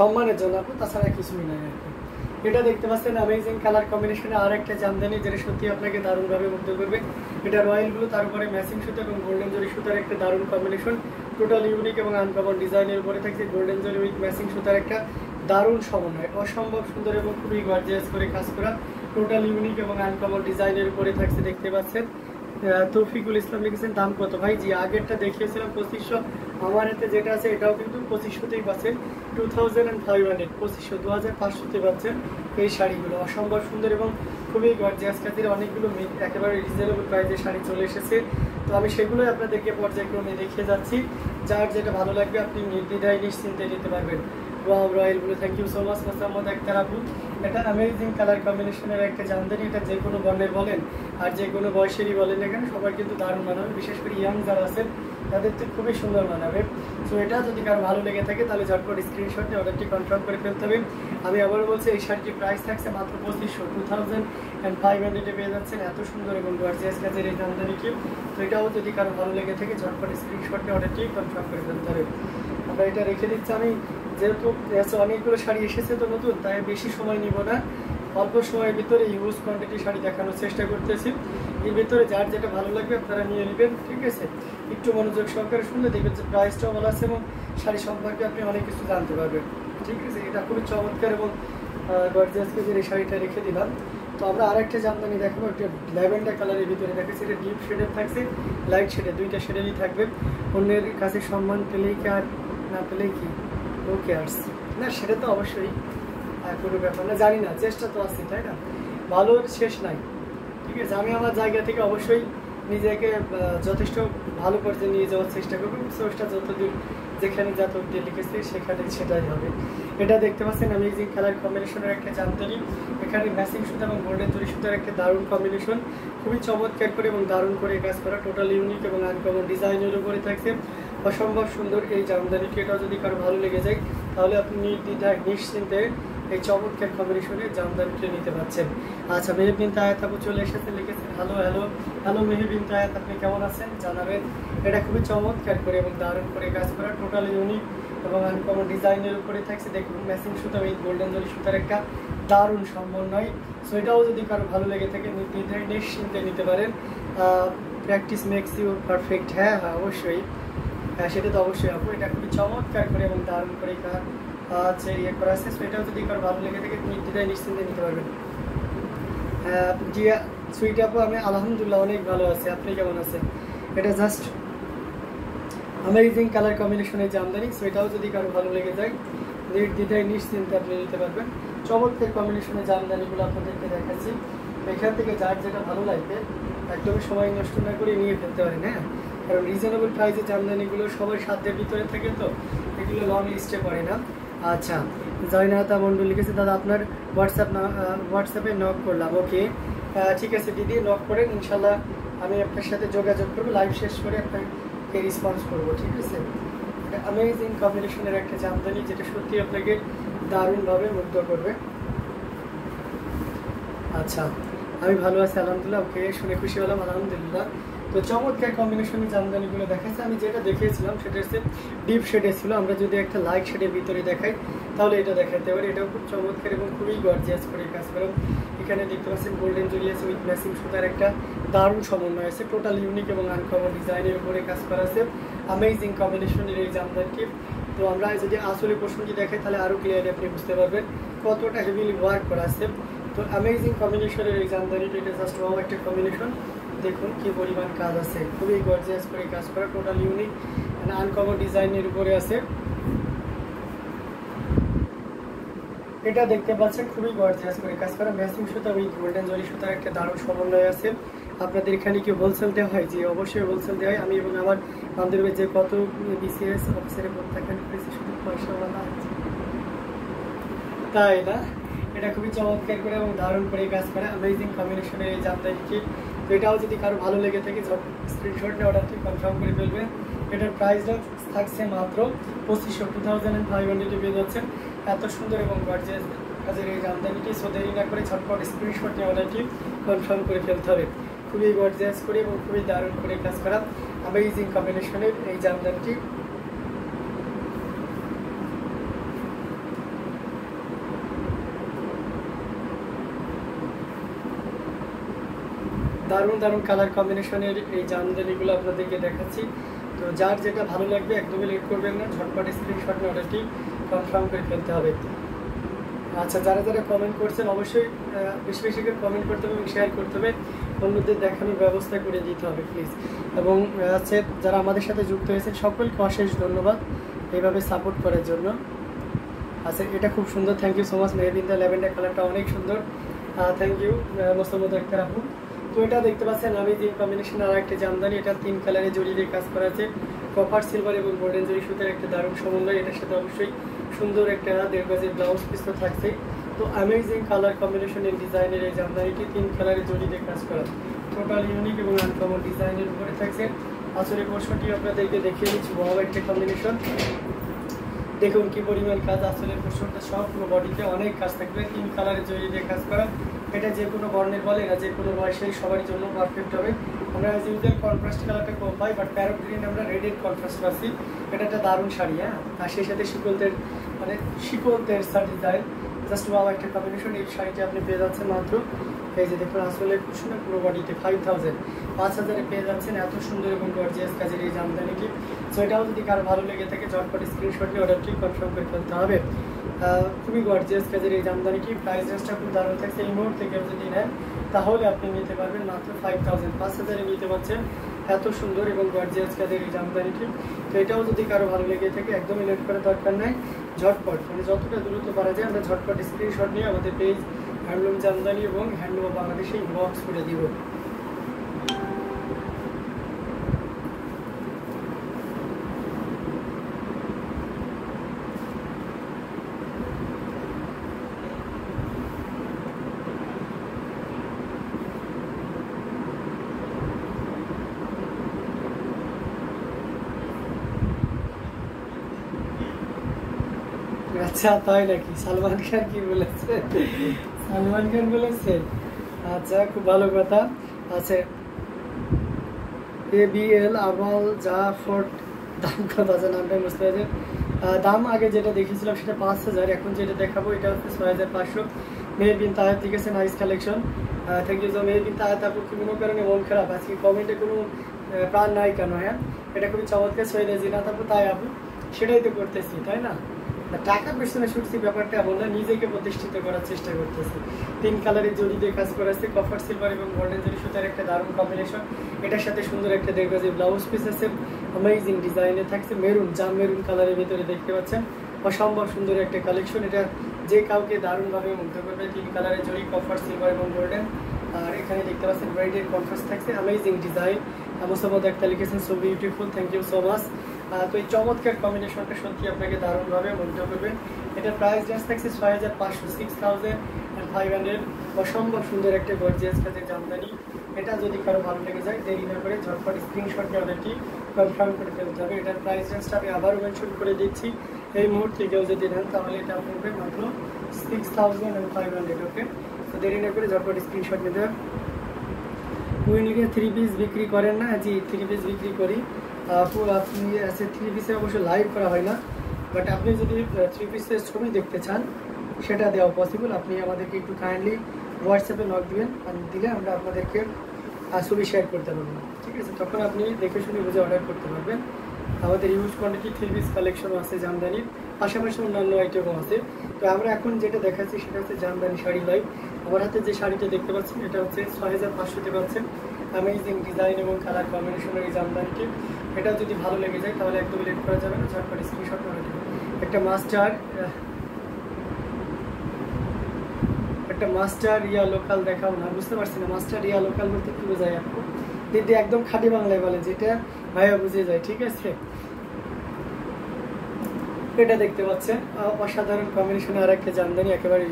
সম্মানের জন্য আপু, তাছাড়া কিছুই নাই আর কি। এটা দেখতে পাচ্ছেন অ্যামেজিং কালার কম্বিনেশনে আর একটা জামদানি, যেটা সত্যি আপনাকে দারুণভাবে মুগ্ধ করবে। এটা রয়্যাল ব্লু, তার উপরে ম্যাচিং সুতা এবং গোল্ডেন জরি সুতার একটা দারুণ কম্বিনেশন, টোটাল ইউনিক এবং আনকমন ডিজাইনের উপরে থাকছে গোল্ডেন জরি উইথ ম্যাচিং সুতার একটা দারুণ সমন্বয়, অসম্ভব সুন্দর এবং খুবই গর্জিয়াস করে কাজ করা, টোটাল ইউনিক এবং আনকমন ডিজাইনের উপরে থাকছে। দেখতে পাচ্ছেন তৌফিকুল ইসলাম লিখেছেন দাম কত ভাই? জি আগেরটা দেখিয়েছিলাম 2500, আমার হাতে যেটা আছে এটাও কিন্তু 2500তেই পাচ্ছেন, 2500, 2500তে পাচ্ছেন এই শাড়িগুলো। অসম্ভব সুন্দর এবং খুবই গর্জিয়াস কাজের অনেকগুলো একেবারে রিজনেবল প্রাইসে শাড়ি চলে এসেছে। তো আমি সেগুলোই আপনাদেরকে পর্যায়ক্রমে দেখিয়ে যাচ্ছি, যার যেটা ভালো লাগবে আপনি নির্দ্বিধায় নিশ্চিন্তে নিতে পারবেন। Wow royal blue, thank you so much Mosammat Akter আপু। এটা অ্যামেজিং কালার কম্বিনেশনের একটা জামদানি, এটা যে কোনো বর্ণের বলেন আর যে কোনো বয়সেরই বলেন না কেন সবার কিন্তু দারুণ মানাবে, বিশেষ করে ইয়াং যারা আছেন তাদের তো খুবই সুন্দর মানাবে। সো এটা যদি কারো ভালো লেগে থাকে তাহলে ঝটপট স্ক্রিনশট নিয়ে অর্ডারটি কনফার্ম করে ফেলতে হবে। আমি আবার বলছি এই শাড়িটির প্রাইস থাকছে মাত্র 2500, 2500 পেয়ে যাচ্ছেন এত সুন্দর এবং গর্জিয়াস কাজের এই জামদানিটি। তো এটাও যদি কারো ভালো লেগে থাকে ঝটপট স্ক্রিনশট নিয়ে অর্ডারটি কনফার্ম করে ফেলতে হবে। আমরা এটা রেখে দিচ্ছি। আমি যেহেতু অনেকগুলো শাড়ি এসেছে তো নতুন, তাই বেশি সময় নিব না, অল্প সময়ের ভিতরে ইউজ কোয়ান্টিটি শাড়ি দেখানোর চেষ্টা করতেছি। এর ভিতরে যার যেটা ভালো লাগবে আপনারা নিয়ে নেবেন, ঠিক আছে? একটু মনোযোগ সহকারে শুনলে দেখবেন যে প্রাইসটাও ভালো আছে এবং শাড়ি সম্পর্কে আপনি অনেক কিছু জানতে পারবেন, ঠিক আছে? এটা খুবই চমৎকার এবং গর্জিয়াস কাজের এই শাড়িটা রেখে দিলাম। তো আমরা আরেকটা জামদানি দেখাবো, একটা ল্যাভেন্ডার কালারের ভিতরে দেখাচ্ছি। এটা ডিপ শেডের থাকছে, লাইট শেডের, দুইটা শেডেরই থাকবে। অন্যের কাছে সম্মান পেলেই কি আর না পেলেই কি ওকে আর্টস না, সেটা তো অবশ্যই কোনো ব্যাপার না, জানি না, চেষ্টা তো আছে, তাই না? ভালোর শেষ নাই, ঠিক আছে? আমি আমার জায়গা থেকে অবশ্যই নিজেকে যথেষ্ট ভালো পর্যায়ে নিয়ে যাওয়ার চেষ্টা করবো। সোর্সটা যতদূর যেখানে যত লিখেছে সেখানে সেটাই হবে। এটা দেখতে পাচ্ছেন অ্যামেজিং কালার কম্বিনেশনের একটা জামদানি, এখানে ম্যাচিং সুতা এবং গোল্ডেন জরি সুতার একটা দারুণ কম্বিনেশন, খুবই চমৎকার করে এবং দারুণ করে কাজ করা, টোটাল ইউনিক এবং আনকমন ডিজাইনের উপরে থাকছে। অসম্ভব সুন্দর এই জামদানিটি, এটাও যদি কারো ভালো লেগে যায় তাহলে আপনি নির্দ্বিধায় নিশ্চিন্তে এই চমৎকার কম্বিনেশনে জামদানিটি নিতে পারছেন। আচ্ছা মেহবিন তায়াত আপু চলে এসেছে, লিখেছেন হ্যালো হ্যালো হ্যালো মেহবিন তায়াত, আপনি কেমন আছেন জানাবেন। এটা খুবই চমৎকার করে এবং দারুণ করে কাজ করা, টোটাল ইউনিক এবং আনকমন ডিজাইনের উপরে থাকছে। দেখুন ম্যাচিং সুতা এই গোল্ডেন জরি সুতার একটা দারুণ সমন্বয়। সো এটাও যদি কারো ভালো লেগে থাকে নির্দ্বিধায় নিশ্চিন্তে নিতে পারেন। প্র্যাকটিস মেক্স ইউ পারফেক্ট, হ্যাঁ হ্যাঁ অবশ্যই, হ্যাঁ সেটা তো অবশ্যই আপু। এটা খুবই চমৎকার করে এবং দারুণ করে ইয়ে করা আছে। সো এটাও যদি কারো ভালো লেগে থাকে নির্দ্বিধায় নিশ্চিন্তে নিতে পারবেন। জি সুইট আপু, আমি আলহামদুলিল্লাহ অনেক ভালো আছি, আপনি কেমন আছেন? এটা জাস্ট অ্যামেজিং কালার কম্বিনেশনের জামদানি। সো এটাও যদি কারো ভালো লেগে যায় নির্দ্বিধায় নিশ্চিন্তে আপনি নিতে পারবেন। চমৎকার কম্বিনেশনের জামদানিগুলো আপনাদেরকে দেখাচ্ছি, এখান থেকে যার যেটা ভালো লাগবে একদমই সময় নষ্ট না করে নিয়ে ফেলতে পারেন। হ্যাঁ, কারণ রিজনেবল প্রাইসে জামদানিগুলো সবার সাধ্যের ভিতরে থাকে, তো এগুলো লং লিস্টে পড়ে না। আচ্ছা জয়নাতা মন্ডল লিখেছে, দাদা আপনার হোয়াটসঅ্যাপে নক করলাম, ওকে ঠিক আছে দিদি, নক করেন, ইনশাল্লাহ আমি আপনার সাথে যোগাযোগ করবো, লাইভ শেষ করে আপনাকে রেসপন্স করবো, ঠিক আছে? এটা অ্যামেজিং কম্বিনেশনের একটা জামদানি, যেটা সত্যি আপনাকে দারুণভাবে মুগ্ধ করবে। আচ্ছা আমি ভালো আছি আলহামদুলিল্লাহ, ওকে শুনে খুশি হলাম আলহামদুলিল্লাহ। তো চমৎকার কম্বিনেশনের জামদানিগুলো দেখাচ্ছে। আমি যেটা দেখিয়েছিলাম সেটা হচ্ছে ডিপ শেডে ছিল, আমরা যদি একটা লাইট শেডের ভিতরে দেখাই তাহলে এটা দেখাতে পারি। এটাও খুব চমৎকার এবং খুবই গর্জিয়াস করে কাজ করে। এখানে দেখতে পাচ্ছেন গোল্ডেন জরি আছে উইথ ম্যাচিং সুতার একটা দারুণ সমন্বয় আছে, টোটাল ইউনিক এবং আনকমন ডিজাইনের উপরে কাজ করা আছে অ্যামেজিং কম্বিনেশনের এই জামদানিটি। তো আমরা যদি আসলে পোর্শনটি দেখাই তাহলে আরও ক্লিয়ারলি আপনি বুঝতে পারবেন কতটা হেভিলি ওয়ার্ক করা আছে। তো অ্যামেজিং কম্বিনেশনের এই জামদানিটি, এটা জাস্ট ওয়াও একটা কম্বিনেশন, দেখুন কি পরিমাণ কাজ আছে, খুবই গর্জিয়াস করে কাজ করা, টোটাল ইউনিক মানে আনকমন ডিজাইনের উপরে আছে। এটা দেখতে পাচ্ছেন খুবই গর্জিয়াস করে কাজ করা, ম্যাচিং সুতা উইথ গোল্ডেন জরি সুতার একটা দারুণ সমন্বয় আছে। আপনাদের এখানে কি হোলসেল দেওয়া হয়? যে অবশ্যই হোলসেল দেওয়া হয়। আমি এবং আমার বান্ধবীর যে কত বিসিএস অফিসারের প্রত্যাখ্যান করেছি শুধু পয়সাওয়ালা আছে, তাই না? এটা খুবই চমৎকার করে এবং দারুণ করে কাজ করে অ্যামেজিং কম্বিনেশনের এই জামদানিটি। তো এটাও যদি কারো ভালো লেগে থাকে স্ক্রিনশট নিয়ে অর্ডারটি কনফার্ম করে ফেলবেন। এটার প্রাইসটা থাকছে মাত্র 2500, 2500 পেয়ে যাচ্ছেন। এত সুন্দর এবং গর্জিয়াস কাজের এই জামদানিটি। সো দেরি না করে ঝটপট স্ক্রিনশট নিয়ে অর্ডারটি কনফার্ম করে ফেলতে হবে। খুবই গর্জিয়াস করে এবং খুবই দারুণ করে কাজ করা অ্যামেজিং কম্বিনেশনের এই জামদানিটি। দারুণ দারুণ কালার কম্বিনেশনের এই জামদানিগুলো আপনাদেরকে দেখাচ্ছি। তো যার যেটা ভালো লাগবে একদমই লেট করবেন না, ঝটপট স্ক্রিনশট নিয়ে অর্ডারটি কনফার্ম করে ফেলতে হবে। আচ্ছা, যারা যারা কমেন্ট করছেন অবশ্যই বেশি বেশি করে কমেন্ট করতে হবে এবং শেয়ার করতে হবে, অন্যদের দেখানোর ব্যবস্থা করে দিতে হবে প্লিজ। এবং আছে যারা আমাদের সাথে যুক্ত হয়েছেন সকলকে অশেষ ধন্যবাদ এইভাবে সাপোর্ট করার জন্য। আচ্ছা, এটা খুব সুন্দর, থ্যাংক ইউ সো মাচ। মেহেদিনটা ল্যাভেন্ডার কালারটা অনেক সুন্দর, থ্যাংক ইউ মোসাম্মদ আক্তার আপু। তো এটা দেখতে পাচ্ছেন আমি যে কম্বিনেশন আর একটা জামদানি, এটা 3 কালারে জড়ি দিয়ে কাজ করা আছে, কপার সিলভার এবং গোল্ডেন জরি সুতার একটা দারুণ সমন্বয়। এটার সাথে অবশ্যই সুন্দর একটা 1.5 গজের ব্লাউজ পিস তো থাকছেই। তো অ্যামেজিং কালার কম্বিনেশনের ডিজাইনের এই জামদানিটি 3 কালারে জড়ি দিয়ে কাজ করা, টোটাল ইউনিক এবং আনকমন ডিজাইনের উপরে থাকছে। আসলে পোর্শনটি আপনাদেরকে দেখিয়ে দিচ্ছি, বড় একটা কম্বিনেশন। দেখুন কি পরিমাণ কাজ, আসলে পোর্শনটা সবগুলো বডিতে অনেক কাজ থাকবে, 3 কালারে জড়ি দিয়ে কাজ করা। এটা যে কোনো বর্ণের বলে না, যে কোনো বয়সের সবার জন্য পারফেক্ট হবে। আমরা ইউজুয়াল কন্ট্রাস্ট কালারটা কম পাই, বাট প্যারট গ্রিন আমরা রেডের কন্ট্রাস্ট পাচ্ছি। এটা একটা দারুণ শাড়ি, হ্যাঁ। আর সেই সাথে শিকলদের মানে শিকলদের ডিজাইন, জাস্ট ওয়াও একটা কম্বিনেশন। এই শাড়িটি আপনি পেয়ে যাচ্ছেন মাত্র, এই যে দেখুন আসলে কুশনে পুরো বডিতে 5000 পেয়ে যাচ্ছেন এত সুন্দর এবং গর্জিয়াস কাজের এই জামদানিটি। সো এটাও যদি কারো ভালো লেগে থাকে ঝটপট স্ক্রিনশট নিয়ে অর্ডারটি কনফার্ম করে ফেলতে হবে। খুবই গর্জিয়াস কাজের এই জামদানিটি, প্রাইস রেঞ্জটা খুব দারুণ থাকছে। এই মুহূর্তে কেউ যদি নেন তাহলে আপনি নিতে পারবেন মাত্র 5000 নিতে পারছেন এত সুন্দর এবং গর্জিয়াস কাজের এই জামদানিটি। তো এটাও যদি কারো ভালো লেগে থাকে একদমই লেট করার দরকার নাই, ঝটপট মানে যতটা দ্রুত পারা যায় আমরা ঝটপট স্ক্রিনশট নিয়ে আমাদের পেজ হ্যান্ডলুম জামদানি এবং হ্যান্ডলুম বাংলাদেশে ইনবক্স করে দিব। আচ্ছা, তাই নাকি? সালমান খান কি বলেছে? সালমান খান বলেছে? আচ্ছা, খুব ভালো কথা। আচ্ছা, ABL আবাল জাফর দাম কত আছে? নামটা বুঝতে পারছেন? দাম আগে যেটা দেখেছিলাম সেটা 5000, এখন যেটা দেখাবো এটা হচ্ছে 6500। মেহের বিন তাহের ঠিক আছে, nice collection, thank you. Meher Bin Taher তারপর কোনো কারণে মন খারাপ আজকে কমেন্টে কোনো প্রাণ নাই কেন? হ্যাঁ, এটা খুবই চমৎকার সৈয়দ জিনা তারপর তাই আপু, সেটাই তো করতেছি, তাই না? টাকার পেছনে ছুটছি ব্যাপারটা এমন না, নিজেকে প্রতিষ্ঠিত করার চেষ্টা করতেছি। 3 কালারের জড়ি দিয়ে কাজ করা আছে, কপার সিলভার এবং গোল্ডেন জরি সুতার একটা দারুণ কম্বিনেশন। এটার সাথে সুন্দর একটা 1.5 গজের ব্লাউজ পিস আছে, অ্যামেজিং ডিজাইনে থাকছে, মেরুন জাম মেরুন কালারের ভিতরে দেখতে পাচ্ছেন, অসম্ভব সুন্দর একটা কালেকশন। এটা যে কাউকে দারুণভাবে মুগ্ধ করবে। 3 কালারের জড়ি, কপার সিলভার এবং গোল্ডেন, আর এখানে দেখতে পাচ্ছেন ব্রাইডের কন্ট্রাস্ট থাকছে, অ্যামেজিং ডিজাইন। মোসাম্মদ একটা লিখেছেন so beautiful, thank you so much. তো এই চমৎকার কম্বিনেশনটা সত্যি আপনাকে দারুণভাবে মুগ্ধ করবে। এটার প্রাইস রেঞ্জ থাকছে 6500, 6500। অসম্ভব সুন্দর একটা গর্জিয়াস কাজের জামদানি। এটা যদি কারো ভালো লেগে যায় দেরি না করে ঝটপট স্ক্রিনশট নিয়ে অর্ডারটি কনফার্ম করে ফেলতে হবে। এটার প্রাইস রেঞ্জটা আমি আবারও মেনশন করে দিচ্ছি, এই মুহূর্তে কেউ যদি নেন তাহলে এটা পড়বে মাত্র 6500। ওকে, তো দেরি না করে ঝটপট স্ক্রিনশট নিতে হবে। উইনিকে 3 পিস বিক্রি করেন না? জি, 3 পিস বিক্রি করি। আপনি 3 পিসের অবশ্য লাইভ করা হয় না, বাট আপনি যদি 3 পিসের ছবি দেখতে চান সেটা দেওয়া পসিবল। আপনি আমাদেরকে একটু কাইন্ডলি হোয়াটসঅ্যাপে নক দিবেন, দিলে আমরা আপনাদেরকে ছবি শেয়ার করতে পারবো, ঠিক আছে? তখন আপনি দেখে শুনে বুঝে অর্ডার করতে পারবেন। আমাদের ইউজ কোয়ান্টিটি 3 পিস কালেকশনও আছে জামদানির, পাশাপাশি অন্যান্য আইটেমও আছে। তো আমরা এখন যেটা দেখাচ্ছি সেটা হচ্ছে জামদানি শাড়ি লাইভ। আমার হাতে যে শাড়িটা দেখতে পাচ্ছেন এটা হচ্ছে 6500-তে পাচ্ছেন, অ্যামেজিং ডিজাইন এবং কালার কম্বিনেশনের এই জামদানিটি। এটা যদি ভালো লেগে যায় তাহলে একদম লেট করা যাবে না, ঝটপট স্ক্রিনশট করে দেবেন। একটা মাস্টার ইয়া লোকাল দেখাও না, বুঝতে পারছি না মাস্টার ইয়া লোকাল বলতে কি বোঝায় আপু? দিদি একদম খাঁটি বাংলায় বলে, যেটা ভাইয়া বুঝে যায়, ঠিক আছে? এটা দেখতে পাচ্ছেন অসাধারণ কম্বিনেশনে আর একটা জামদানি, একেবারে